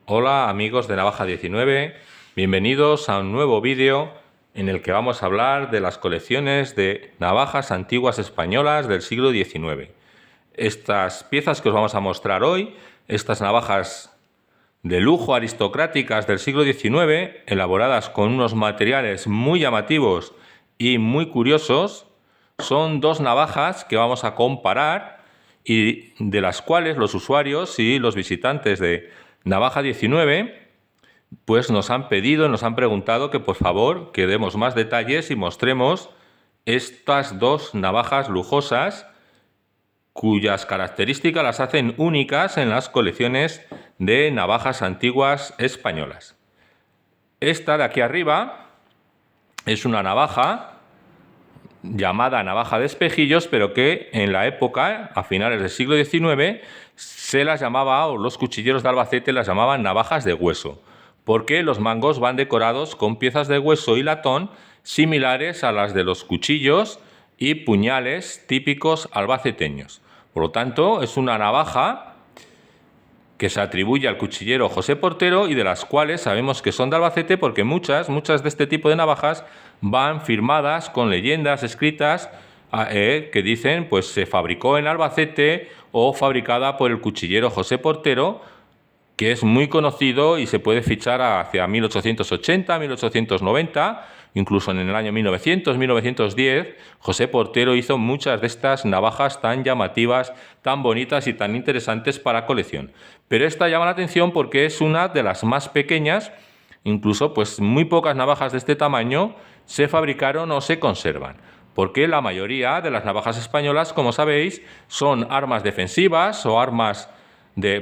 Hola amigos de Navaja 19, bienvenidos a un nuevo vídeo en el que vamos a hablar de las colecciones de navajas antiguas españolas del siglo XIX. Estas piezas que os vamos a mostrar hoy, estas navajas de lujo aristocráticas del siglo XIX, elaboradas con unos materiales muy llamativos y muy curiosos, son dos navajas que vamos a comparar y de las cuales los usuarios y los visitantes de Navaja 19 pues nos han pedido, nos han preguntado que por favor que demos más detalles y mostremos estas dos navajas lujosas cuyas características las hacen únicas en las colecciones de navajas antiguas españolas. Esta de aquí arriba es una navaja llamada navaja de espejillos, pero que en la época, a finales del siglo XIX, se las llamaba, o los cuchilleros de Albacete las llamaban navajas de hueso, porque los mangos van decorados con piezas de hueso y latón similares a las de los cuchillos y puñales típicos albaceteños. Por lo tanto, es una navaja que se atribuye al cuchillero José Portero y de las cuales sabemos que son de Albacete porque muchas de este tipo de navajas van firmadas con leyendas escritas que dicen pues se fabricó en Albacete o fabricada por el cuchillero José Portero, que es muy conocido y se puede fichar hacia 1880, 1890, incluso en el año 1900, 1910, José Portero hizo muchas de estas navajas tan llamativas, tan bonitas y tan interesantes para colección. Pero esta llama la atención porque es una de las más pequeñas, incluso pues muy pocas navajas de este tamaño se fabricaron o se conservan, porque la mayoría de las navajas españolas, como sabéis, son armas defensivas o armas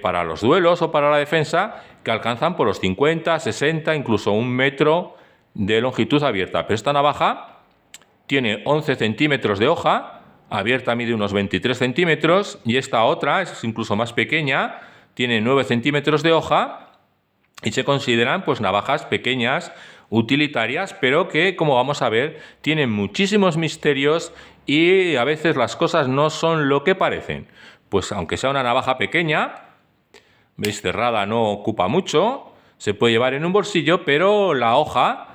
para los duelos o para la defensa que alcanzan por los 50, 60, incluso 1 metro de longitud abierta. Pero esta navaja tiene 11 centímetros de hoja, abierta mide unos 23 centímetros, y esta otra es incluso más pequeña, tiene 9 centímetros de hoja, y se consideran pues navajas pequeñas, utilitarias, pero que, como vamos a ver, tienen muchísimos misterios y a veces las cosas no son lo que parecen. Pues aunque sea una navaja pequeña, veis, cerrada, no ocupa mucho, se puede llevar en un bolsillo, pero la hoja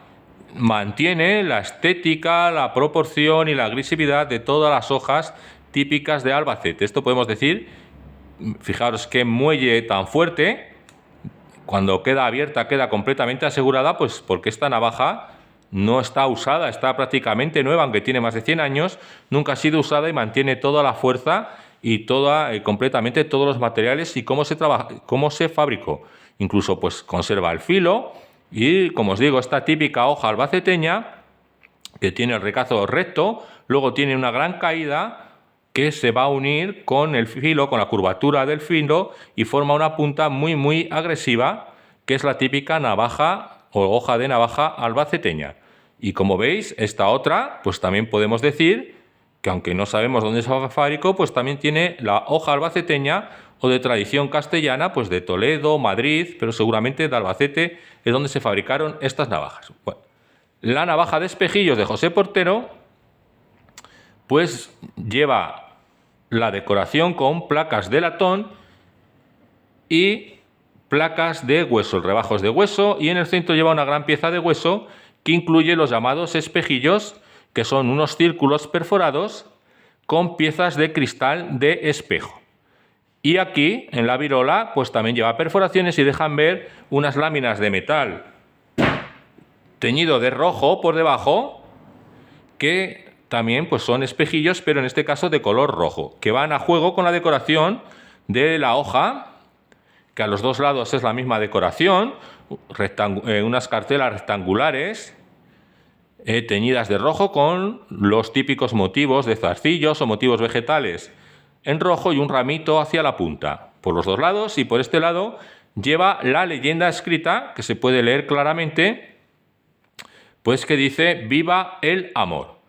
mantiene la estética, la proporción y la agresividad de todas las hojas típicas de Albacete. Esto podemos decir, fijaros qué muelle tan fuerte, cuando queda abierta queda completamente asegurada, pues porque esta navaja no está usada, está prácticamente nueva, aunque tiene más de 100 años, nunca ha sido usada y mantiene toda la fuerza y completamente todos los materiales y cómo se fabricó. Incluso pues conserva el filo y, como os digo, esta típica hoja albaceteña que tiene el recazo recto, luego tiene una gran caída que se va a unir con el filo, con la curvatura del filo, y forma una punta muy agresiva, que es la típica navaja o hoja de navaja albaceteña. Y como veis, esta otra, pues también podemos decir que, aunque no sabemos dónde se fabricó, pues también tiene la hoja albaceteña o de tradición castellana, pues de Toledo, Madrid, pero seguramente de Albacete es donde se fabricaron estas navajas. Bueno, la navaja de espejillos de José Portero pues lleva la decoración con placas de latón y placas de hueso, rebajos de hueso, y en el centro lleva una gran pieza de hueso que incluye los llamados espejillos, que son unos círculos perforados con piezas de cristal de espejo. Y aquí, en la virola, pues también lleva perforaciones y dejan ver unas láminas de metal teñido de rojo por debajo, que también pues son espejillos, pero en este caso de color rojo, que van a juego con la decoración de la hoja, que a los dos lados es la misma decoración, unas cartelas rectangulares teñidas de rojo con los típicos motivos de zarcillos o motivos vegetales en rojo y un ramito hacia la punta por los dos lados, y por este lado lleva la leyenda escrita que se puede leer claramente, pues que dice: viva el amor.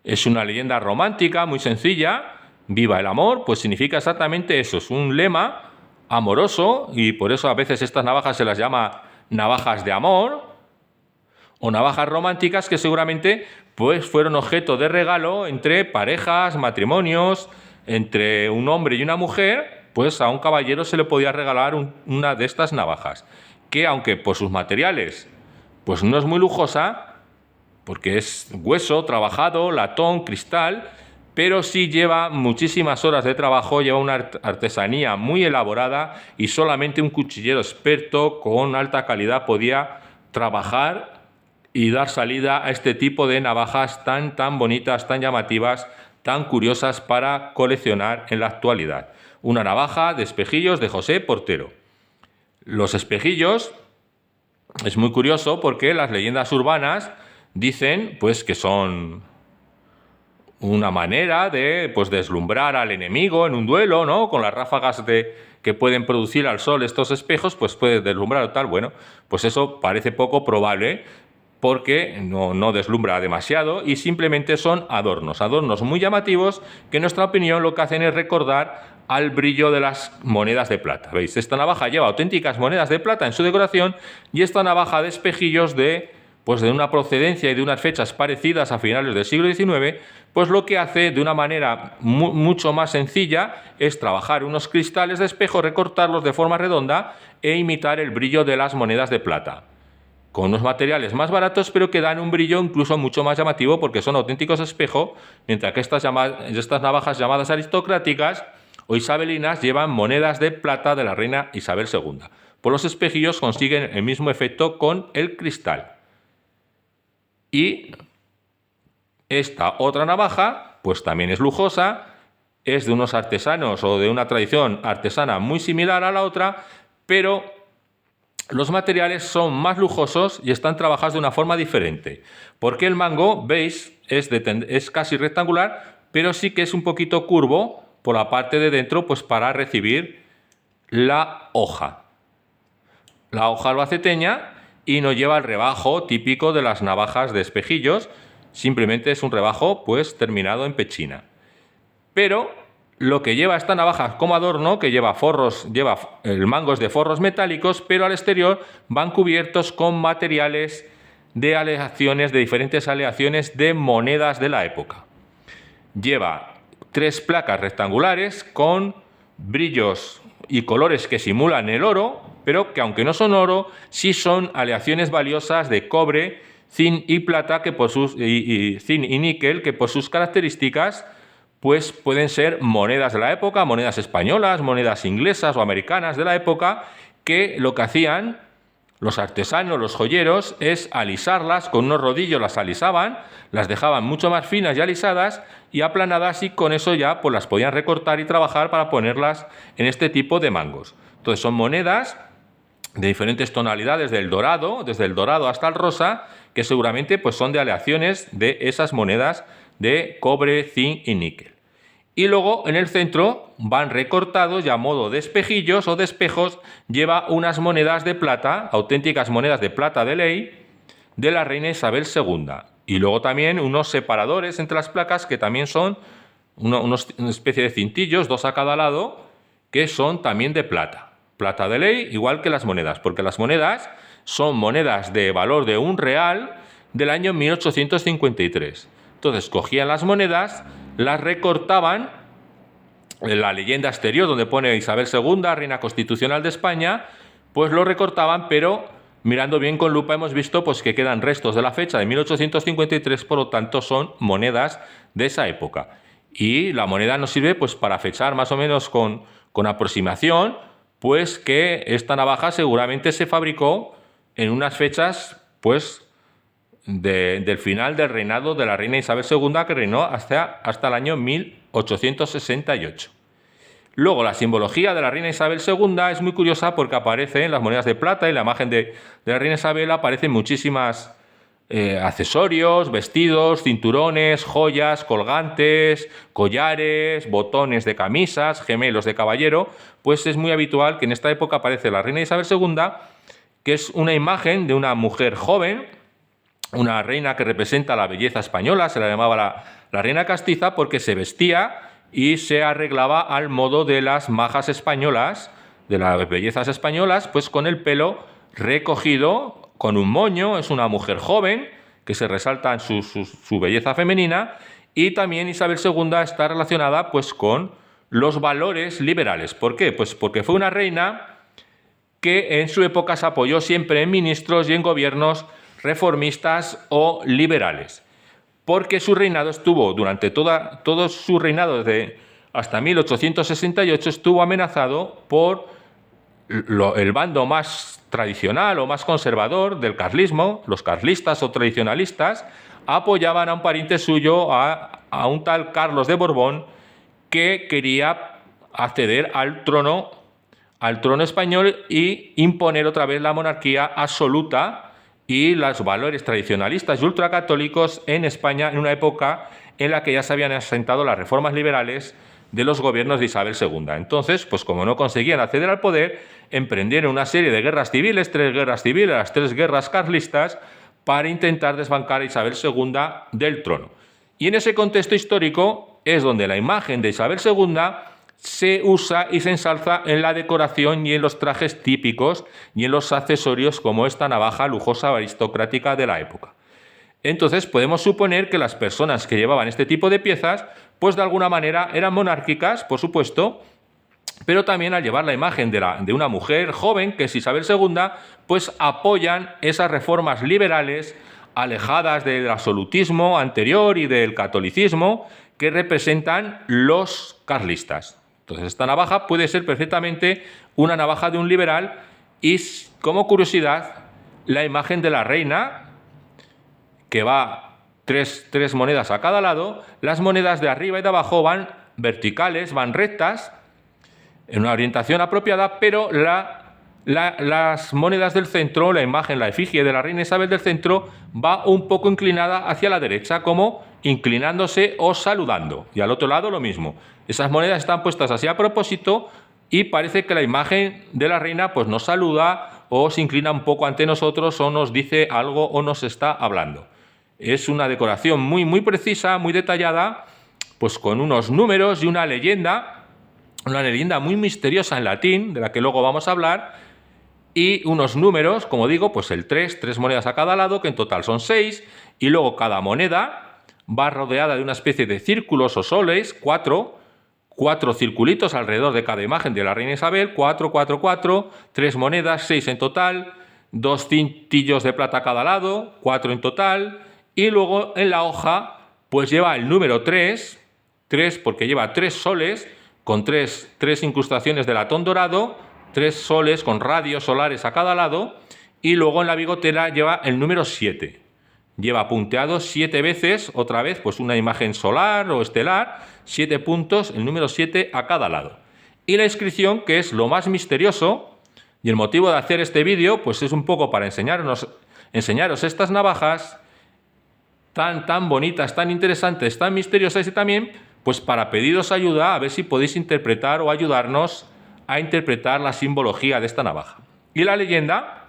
Es una leyenda romántica muy sencilla. Viva el amor, pues significa exactamente eso, es un lema amoroso, y por eso a veces estas navajas se las llama navajas de amor o navajas románticas, que seguramente pues fueron objeto de regalo entre parejas, matrimonios, entre un hombre y una mujer. Pues a un caballero se le podía regalar una de estas navajas, que aunque por sus materiales pues no es muy lujosa, porque es hueso, trabajado, latón, cristal, pero sí lleva muchísimas horas de trabajo, lleva una artesanía muy elaborada y solamente un cuchillero experto con alta calidad podía trabajar y dar salida a este tipo de navajas tan bonitas, tan llamativas, tan curiosas para coleccionar en la actualidad. Una navaja de espejillos de José Portero. Los espejillos es muy curioso porque las leyendas urbanas dicen pues que son una manera de pues deslumbrar al enemigo en un duelo, ¿no? Con las ráfagas que pueden producir al sol estos espejos, pues puede deslumbrar o tal. Bueno, pues eso parece poco probable porque no deslumbra demasiado y simplemente son adornos muy llamativos que en nuestra opinión lo que hacen es recordar al brillo de las monedas de plata. ¿Veis? Esta navaja lleva auténticas monedas de plata en su decoración y esta navaja de espejillos de una procedencia y de unas fechas parecidas a finales del siglo XIX, pues lo que hace de una manera mucho más sencilla es trabajar unos cristales de espejo, recortarlos de forma redonda e imitar el brillo de las monedas de plata, con unos materiales más baratos pero que dan un brillo incluso mucho más llamativo porque son auténticos espejos, mientras que estas navajas llamadas aristocráticas o isabelinas llevan monedas de plata de la reina Isabel II. Pues los espejillos consiguen el mismo efecto con el cristal. Y esta otra navaja, pues también es lujosa, es de unos artesanos o de una tradición artesana muy similar a la otra, pero los materiales son más lujosos y están trabajados de una forma diferente. Porque el mango, veis, es casi rectangular, pero sí que es un poquito curvo por la parte de dentro, pues para recibir la hoja albaceteña, y no lleva el rebajo típico de las navajas de espejillos, simplemente es un rebajo pues terminado en pechina. Pero lo que lleva esta navaja como adorno, que lleva el mango es de forros metálicos, pero al exterior van cubiertos con materiales de diferentes aleaciones de monedas de la época. Lleva 3 placas rectangulares con brillos y colores que simulan el oro, pero que aunque no son oro, sí son aleaciones valiosas de cobre, zinc y plata, zinc y níquel, que por sus características pues pueden ser monedas de la época, monedas españolas, monedas inglesas o americanas de la época, que lo que hacían los artesanos, los joyeros, es alisarlas con unos rodillos, las alisaban, las dejaban mucho más finas y alisadas y aplanadas, y con eso ya pues las podían recortar y trabajar para ponerlas en este tipo de mangos. Entonces son monedas de diferentes tonalidades desde el dorado hasta el rosa, que seguramente pues son de aleaciones de esas monedas de cobre, zinc y níquel. Y luego en el centro van recortados ya a modo de espejillos o de espejos, lleva unas monedas de plata, auténticas monedas de plata de ley, de la reina Isabel II. Y luego también unos separadores entre las placas que también son una especie de cintillos, 2 a cada lado, que son también de plata. Plata de ley, igual que las monedas, porque las monedas son monedas de valor de £1 del año 1853. Entonces cogían las monedas, las recortaban, en la leyenda exterior donde pone Isabel II, reina constitucional de España, pues lo recortaban, pero mirando bien con lupa hemos visto pues que quedan restos de la fecha de 1853, por lo tanto son monedas de esa época. Y la moneda nos sirve pues para fechar más o menos con aproximación, pues que esta navaja seguramente se fabricó en unas fechas pues del final del reinado de la reina Isabel II, que reinó hasta el año 1868. Luego, la simbología de la reina Isabel II es muy curiosa porque aparece en las monedas de plata y la imagen de la reina Isabel aparecen muchísimas accesorios, vestidos, cinturones, joyas, colgantes, collares, botones de camisas, gemelos de caballero. Pues es muy habitual que en esta época aparece la reina Isabel II, que es una imagen de una mujer joven, una reina que representa la belleza española. Se la llamaba la reina castiza porque se vestía y se arreglaba al modo de las majas españolas, de las bellezas españolas, pues con el pelo recogido, con un moño. Es una mujer joven que se resalta en su belleza femenina, y también Isabel II está relacionada pues con los valores liberales. ¿Por qué? Pues porque fue una reina que en su época se apoyó siempre en ministros y en gobiernos reformistas o liberales, porque su reinado estuvo, durante todo su reinado hasta 1868, estuvo amenazado por el bando más tradicional o más conservador del carlismo. Los carlistas o tradicionalistas apoyaban a un pariente suyo, a un tal Carlos de Borbón, que quería acceder al trono español y imponer otra vez la monarquía absoluta y los valores tradicionalistas y ultracatólicos en España, en una época en la que ya se habían asentado las reformas liberales de los gobiernos de Isabel II. Entonces, pues como no conseguían acceder al poder, emprendieron una serie de guerras civiles, 3 guerras civiles, las 3 guerras carlistas, para intentar desbancar a Isabel II del trono. Y en ese contexto histórico es donde la imagen de Isabel II se usa y se ensalza en la decoración y en los trajes típicos y en los accesorios, como esta navaja lujosa aristocrática de la época. Entonces podemos suponer que las personas que llevaban este tipo de piezas, pues de alguna manera eran monárquicas, por supuesto, pero también al llevar la imagen de una mujer joven, que es Isabel II, pues apoyan esas reformas liberales alejadas del absolutismo anterior y del catolicismo que representan los carlistas. Entonces esta navaja puede ser perfectamente una navaja de un liberal y, como curiosidad, la imagen de la reina, que va tres monedas a cada lado. Las monedas de arriba y de abajo van verticales, van rectas, en una orientación apropiada, pero las monedas del centro, la imagen, la efigie de la reina Isabel del centro, va un poco inclinada hacia la derecha, como inclinándose o saludando. Y al otro lado lo mismo. Esas monedas están puestas así a propósito y parece que la imagen de la reina pues nos saluda o se inclina un poco ante nosotros o nos dice algo o nos está hablando. Es una decoración muy, muy precisa, muy detallada, pues con unos números y una leyenda muy misteriosa en latín, de la que luego vamos a hablar, y unos números, como digo, pues el 3 monedas a cada lado, que en total son 6, y luego cada moneda va rodeada de una especie de círculos o soles, 4 circulitos alrededor de cada imagen de la reina Isabel, 4, 4, 4, 3 monedas, 6 en total, 2 cintillos de plata a cada lado, 4 en total, y luego en la hoja pues lleva el número 3 porque lleva 3 soles con 3 incrustaciones de latón dorado, 3 soles con radios solares a cada lado, y luego en la bigotera lleva el número 7. Lleva punteado 7 veces, otra vez, pues una imagen solar o estelar, 7 puntos, el número 7 a cada lado. Y la inscripción, que es lo más misterioso, y el motivo de hacer este vídeo, pues es un poco para enseñaros estas navajas tan bonitas, tan interesantes, tan misteriosas, y también pues para pediros ayuda a ver si podéis interpretar o ayudarnos a interpretar la simbología de esta navaja. Y la leyenda,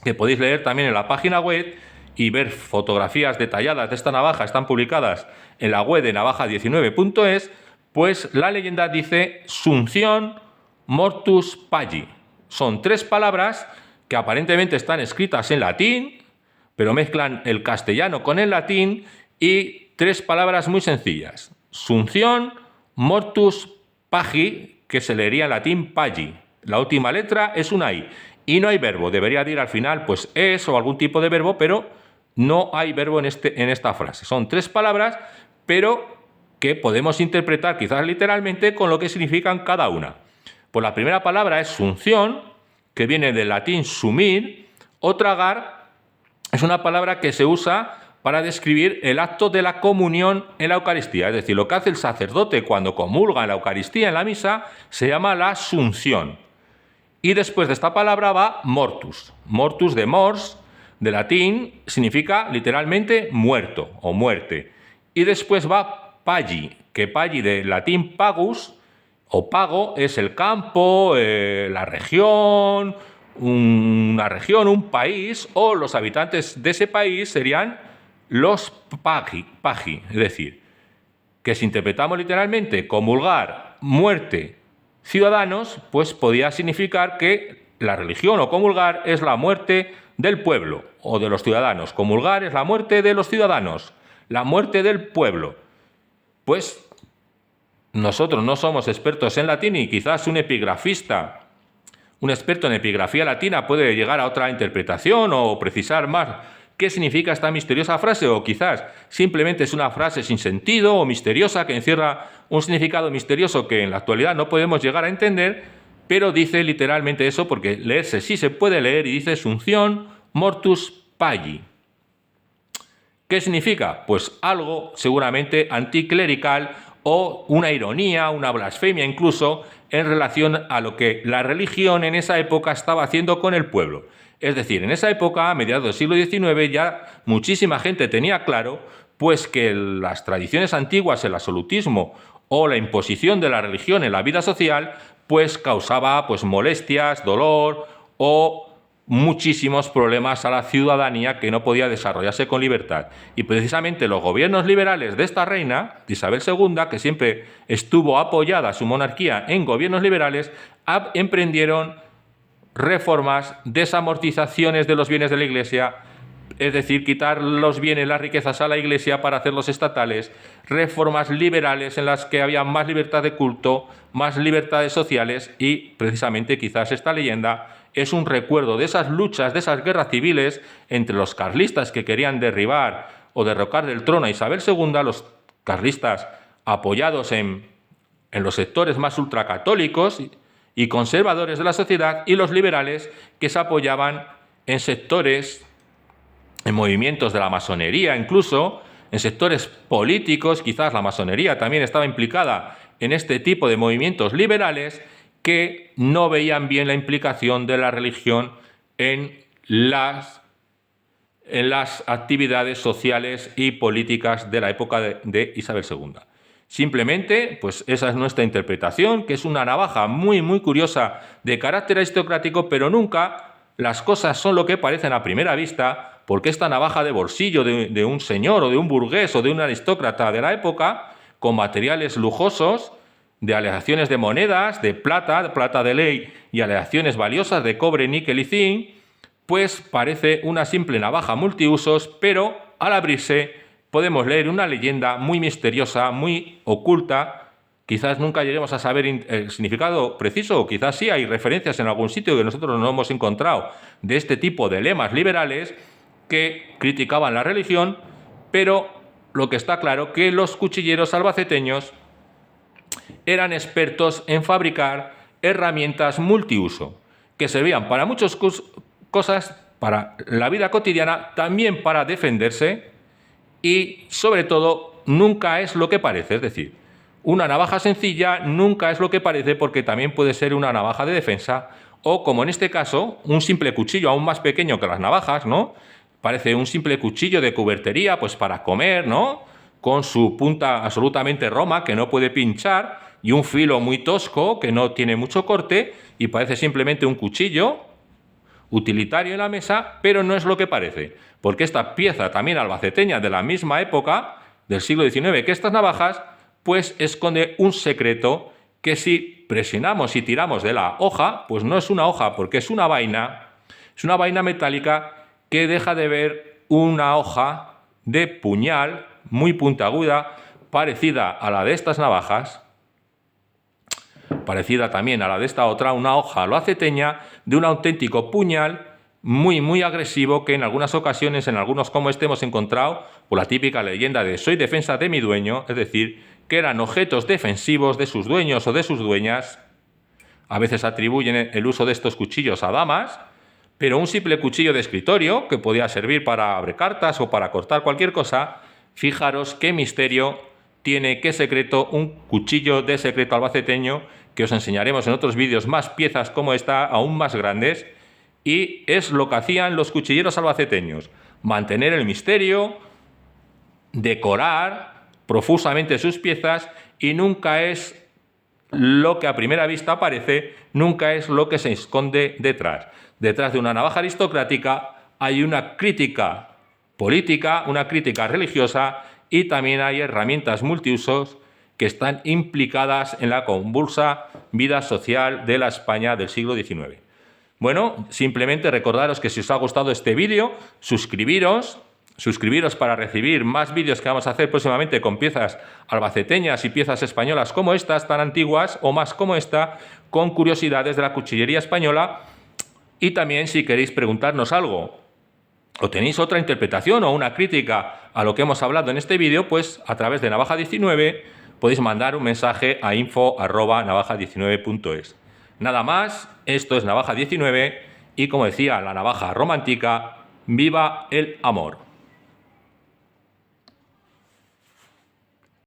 que podéis leer también en la página web y ver fotografías detalladas de esta navaja, están publicadas en la web de navaja19.es, pues la leyenda dice Sunción Mortus Pagi. Son 3 palabras que aparentemente están escritas en latín, pero mezclan el castellano con el latín, y 3 palabras muy sencillas. Sunción Mortus Pagi, que se leería en latín Pagi. La última letra es una I. Y no hay verbo. Debería de ir al final pues es o algún tipo de verbo, pero no hay verbo en esta frase. Son 3 palabras, pero que podemos interpretar quizás literalmente con lo que significan cada una. Pues la primera palabra es sunción, que viene del latín sumir, o tragar. Es una palabra que se usa para describir el acto de la comunión en la Eucaristía. Es decir, lo que hace el sacerdote cuando comulga en la Eucaristía, en la misa, se llama la sunción. Y después de esta palabra va mortus. Mortus de mors, de latín, significa literalmente muerto o muerte. Y después va pagi, que pagi de latín pagus o pago es el campo, la región, un país, o los habitantes de ese país serían los pagi, es decir, que si interpretamos literalmente comulgar, muerte, ciudadanos, pues podría significar que la religión o comulgar es la muerte del pueblo o de los ciudadanos. Comulgar es la muerte de los ciudadanos, la muerte del pueblo. Pues nosotros no somos expertos en latín y quizás un epigrafista Un experto en epigrafía latina puede llegar a otra interpretación o precisar más qué significa esta misteriosa frase, o quizás simplemente es una frase sin sentido o misteriosa que encierra un significado misterioso que en la actualidad no podemos llegar a entender, pero dice literalmente eso, porque leerse sí se puede leer, y dice Sunción mortus pagi. ¿Qué significa? Pues algo seguramente anticlerical o una ironía, una blasfemia incluso, en relación a lo que la religión en esa época estaba haciendo con el pueblo. Es decir, en esa época, a mediados del siglo XIX, ya muchísima gente tenía claro pues que las tradiciones antiguas, el absolutismo o la imposición de la religión en la vida social, pues causaba pues molestias, dolor o muchísimos problemas a la ciudadanía que no podía desarrollarse con libertad. Y precisamente los gobiernos liberales de esta reina, de Isabel II, que siempre estuvo apoyada su monarquía en gobiernos liberales, emprendieron reformas, desamortizaciones de los bienes de la Iglesia, es decir, quitar los bienes, las riquezas a la Iglesia para hacerlos estatales, reformas liberales en las que había más libertad de culto, más libertades sociales, y precisamente quizás esta leyenda es un recuerdo de esas luchas, de esas guerras civiles entre los carlistas que querían derribar o derrocar del trono a Isabel II, los carlistas apoyados en los sectores más ultracatólicos y conservadores de la sociedad, y los liberales que se apoyaban en sectores, en movimientos de la masonería, incluso en sectores políticos. Quizás la masonería también estaba implicada en este tipo de movimientos liberales, que no veían bien la implicación de la religión en las actividades sociales y políticas de la época de Isabel II. Simplemente, pues esa es nuestra interpretación, que es una navaja muy, muy curiosa de carácter aristocrático, pero nunca las cosas son lo que parecen a primera vista, porque esta navaja de bolsillo de un señor o de un burgués o de un aristócrata de la época, con materiales lujosos, de aleaciones de monedas, de plata de ley, y aleaciones valiosas de cobre, níquel y zinc, pues parece una simple navaja multiusos, pero al abrirse podemos leer una leyenda muy misteriosa, muy oculta. Quizás nunca lleguemos a saber el significado preciso, o quizás sí hay referencias en algún sitio que nosotros no hemos encontrado de este tipo de lemas liberales que criticaban la religión, pero lo que está claro que los cuchilleros albaceteños eran expertos en fabricar herramientas multiuso, que servían para muchas cosas, para la vida cotidiana, también para defenderse, y sobre todo nunca es lo que parece. Es decir, una navaja sencilla nunca es lo que parece, porque también puede ser una navaja de defensa, o como en este caso, un simple cuchillo aún más pequeño que las navajas, ¿no? Parece un simple cuchillo de cubertería, pues para comer, ¿no? Con su punta absolutamente roma, que no puede pinchar, y un filo muy tosco que no tiene mucho corte, y parece simplemente un cuchillo utilitario en la mesa, pero no es lo que parece, porque esta pieza también albaceteña de la misma época, del siglo XIX, que estas navajas, pues esconde un secreto que si presionamos y tiramos de la hoja, pues no es una hoja, porque es una vaina metálica que deja de ver una hoja de puñal muy puntiaguda, parecida a la de estas navajas, parecida también a la de esta otra, una hoja albaceteña de un auténtico puñal muy, muy agresivo, que en algunas ocasiones, en algunos como este, hemos encontrado por la típica leyenda de soy defensa de mi dueño, es decir, que eran objetos defensivos de sus dueños o de sus dueñas. A veces atribuyen el uso de estos cuchillos a damas, pero un simple cuchillo de escritorio, que podía servir para abrir cartas o para cortar cualquier cosa, fijaros qué misterio tiene, qué secreto, un cuchillo de secreto albaceteño, que os enseñaremos en otros vídeos más piezas como esta, aún más grandes, y es lo que hacían los cuchilleros albaceteños: mantener el misterio, decorar profusamente sus piezas, y nunca es lo que a primera vista parece, nunca es lo que se esconde detrás. Detrás de una navaja aristocrática hay una crítica política, una crítica religiosa, y también hay herramientas multiusos que están implicadas en la convulsa vida social de la España del siglo XIX. Bueno, simplemente recordaros que si os ha gustado este vídeo, suscribiros suscribiros para recibir más vídeos que vamos a hacer próximamente con piezas albaceteñas y piezas españolas como estas, tan antiguas o más como esta, con curiosidades de la cuchillería española. Y también, si queréis preguntarnos algo o tenéis otra interpretación o una crítica a lo que hemos hablado en este vídeo, pues a través de Navaja19 podéis mandar un mensaje a info@navaja19.es. Nada más, esto es Navaja19 y, como decía la navaja romántica, ¡viva el amor!